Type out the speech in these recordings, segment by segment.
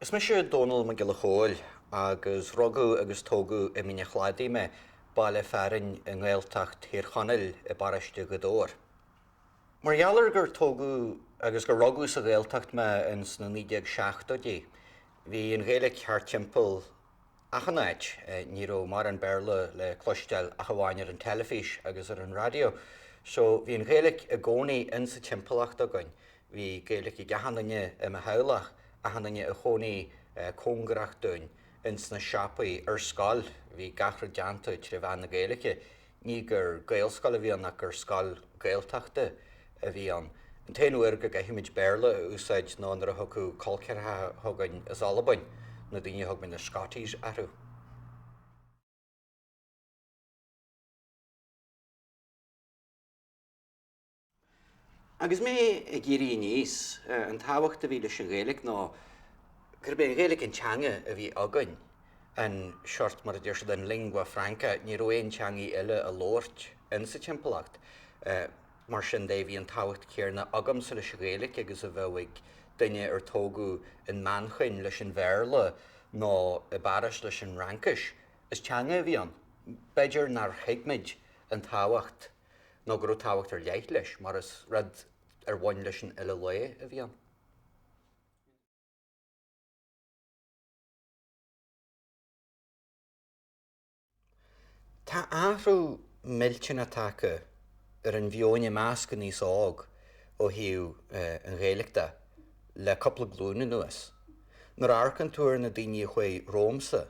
Is me sé Dónall Mac Giolla Chóill agus rugú agus tógu I mína chládaí me baile fearin I Gaeltacht hir chonaill I bariste go dóir. Mar gheallar gur tógu agus gur rugú sa Gaeltacht me in sna 1970, bhí an Gaeilge thar timpeall achanaid ní raibh mar an bearla le cloisteáil a bhhainir an telefís agus ar an radio. So bhí an Gaeilge a gcónaí in sa timpeallach dogainn. Bhí Gaeilge I gahananne I heulach a hananne a chónaí cóngarach dúin in sna siapaí ar scoil bhí gachra deanta trí bhean na Gaeilge ní gur gaelscoil a bhí an nach gur scoil Gaeltachta a bhí an. An taonúir go gaithimid bearla úsáid ná nar a thugu colceartha thugainn is Albain na daoine thug na Scottish arú. Agus mé I géirí níos an tábhacht a bhí leis an Gaeilge ná gur bé an Gaeilge an teanga a bhí againn an seart mar a dúir an lingua franca ní raibh aon teangaí eile a lóirt in sa timpeallacht. Mar sin dé bhí an tábhacht céarna agam sa leis an Gaeilge agus a bheidh duine ar tógu in manchain leis an bhearla nó I baris leis an rancais is teanga a bhí an. Beidir nar theagmid an tábhacht nó gur tábhacht ar leight leis mar is rud ar bhain leis an uile luí a bhí an. Tá áhrú milltin atáca ar an bheoine measca níos ág ó hiú an Gaeilgeachta le coppla glúna nuas. Nar arcan túir na daoine chuoi rómsa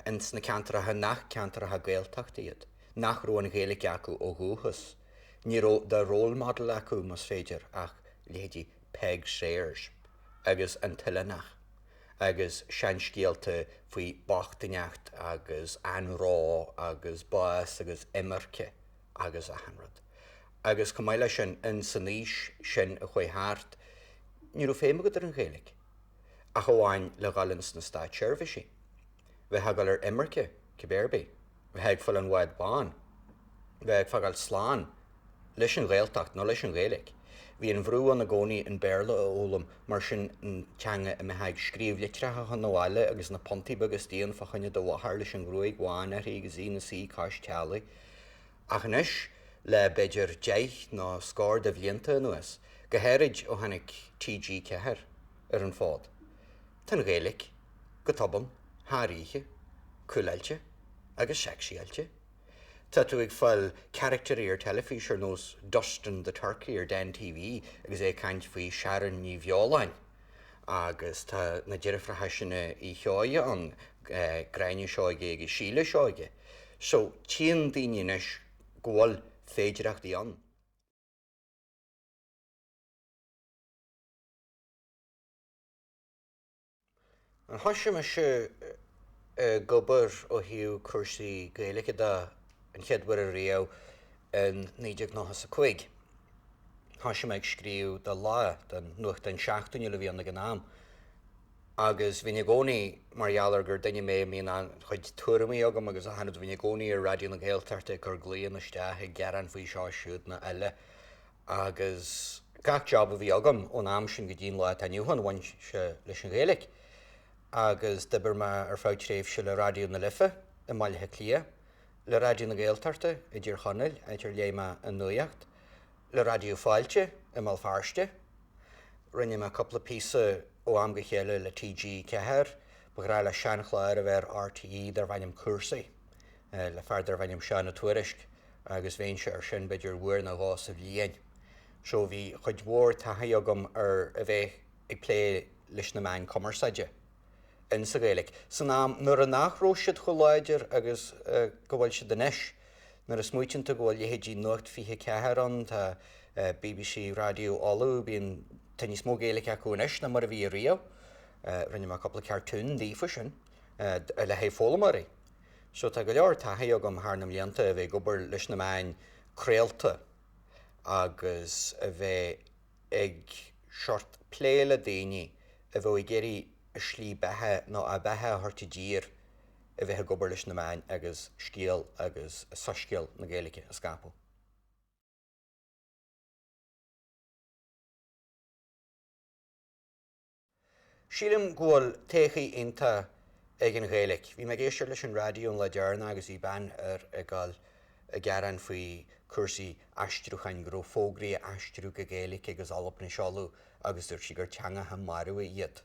in sna ceantaratha nach ceantaratha Gaeltachta iad, nach raibh an Gaeilge acu ó gúthas. Ní raibh de role model acu mas féidir ach léidí Peg Sayers agus an Tillinach agus sean scialta faoi Bachtaneacht agus Anrá agus Bás agus Imirce agus a hanrad. Agus cumáile sin in san níos sin a chuoi háart ní raibh féime go ar an Gaeilge a bhhain le galans na Stáit Seirbhísí. Bheith hagal ar Imirce Cibéirbí, bheith ag fuil an Mhaid Bán, bheith ag fagal sláán leis an Gaeltacht nó leis an Gaeilge. Bhí an bhrú an na gcónaí an bearla a ólam mar sin an teanga a mbeidh ag scríomh litreacha an nóáile agus na pontaí agus tíon fachanne do bhathar leis an grúig gháin ar agus í na sí cáis tealaí. Ach anois le beidir 10 nó scór de bhlianta nuas, go hairid ó tháinig TG cethir ar an fád. Tá na Gaeilge, go tobann, háirithe, cúlailte agus seicsiailte. Tá tú ag fáil characterí ar telefís ar nós Dustin the Turkey ar Dan TV agus é caint faoi Sharon ní Bheoláin. Agus tá na deirifratha sinna I cheoide an Gráine Seoige agus Síle Seoige. So tíon daoine inis gháil féidireachtaí an. An thoise me se gobar ó hiú cursaí Gaeilge da an cheadhar a riamh in 1995. Thoise me ag scríomh de lá den nuacht an 16 le bhí an na gnám. Agus bhí na gcónaí mar gheallar gur duine mé míon an chuid tuairimí agam agus a hanad bhí na gcónaí ar radio na Gaeltachta gur glíon na steatha gearan faoi seo siúd na eile. Agus gach job a bhí agam ón am sin go dtíon lá aniuhan bhain se leis an Gaeilge. Agus d'obair me ar fáid tréimh se le radio na Lifa I Mbailithe Clia, le radio na Gaeltachta I dtír chonaill idir léime an nuacht, le radio fáilte I Malfarste, rinne me coppla písa ó am go chéile le TG cethir, ba gra le seanchláir a bheith RTE dar bhainnim cuasaí, le fear dar bhainnim seán na tuairisc, agus bhéin se ar sin beidir bhuair na gás a bhíon. So bhí chuid mhór taithe agam ar a bheith ag plé leis na main commerceide. In sa Gaeilge. San am nuair a nachró siad choláidir agus go bhfuil siad inis, nuair a smuoitianta go bhfuil léhéidí nuacht fiche cethir an tá BBC Radio Olú bíon taine smó Gaeilge acu inis na mar a bhí riamh, rinne me coppla cartún dífa sin le hé fólamarí. So tá go leor taithe agam thar na mblianta a bheith gobar leis na main créalta agus a bheith ag seart pléile daoine a bheith géirí a slí bethe nó a bethe thurta dír a bheith gobar leis na main agus scéal agus soscéal na Gaeilge a scapal. Sílim ghfuil téchaí inta ag an Gaeilge. Bhí me géistear leis an radioún le dearna agus í ban ar a gáil a gearan faoi cuasaí aistriúchain go fógraí aistriú go Gaeilge agus alap na seolú agus dúirt si gur teanga ha marú a iad.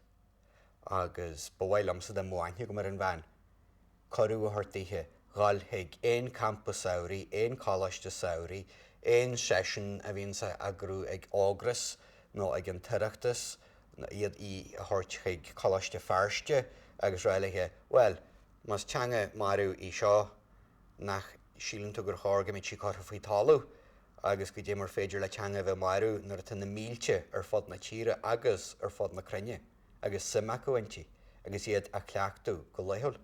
Agus bhhail amsa de mhainthe go mar an bhain. Corú a thortaithe gáil ag éon campus saoirí, éon cálaiste saoirí, éon session a bhíonn sa agrú ag ágras nó ag an tireachtas iad í thuirt ag cálaiste fearste agus ráilige, well, mas teanga marú í seo nach sílann tú gur chóirga mit sí cartha faoi talú agus go dé mar féidir le teanga bheith marú nuair atá na mílte ar fod na tíre agus ar fod na crunne agus simach go haintí agus iad a cleachtú go leitheol.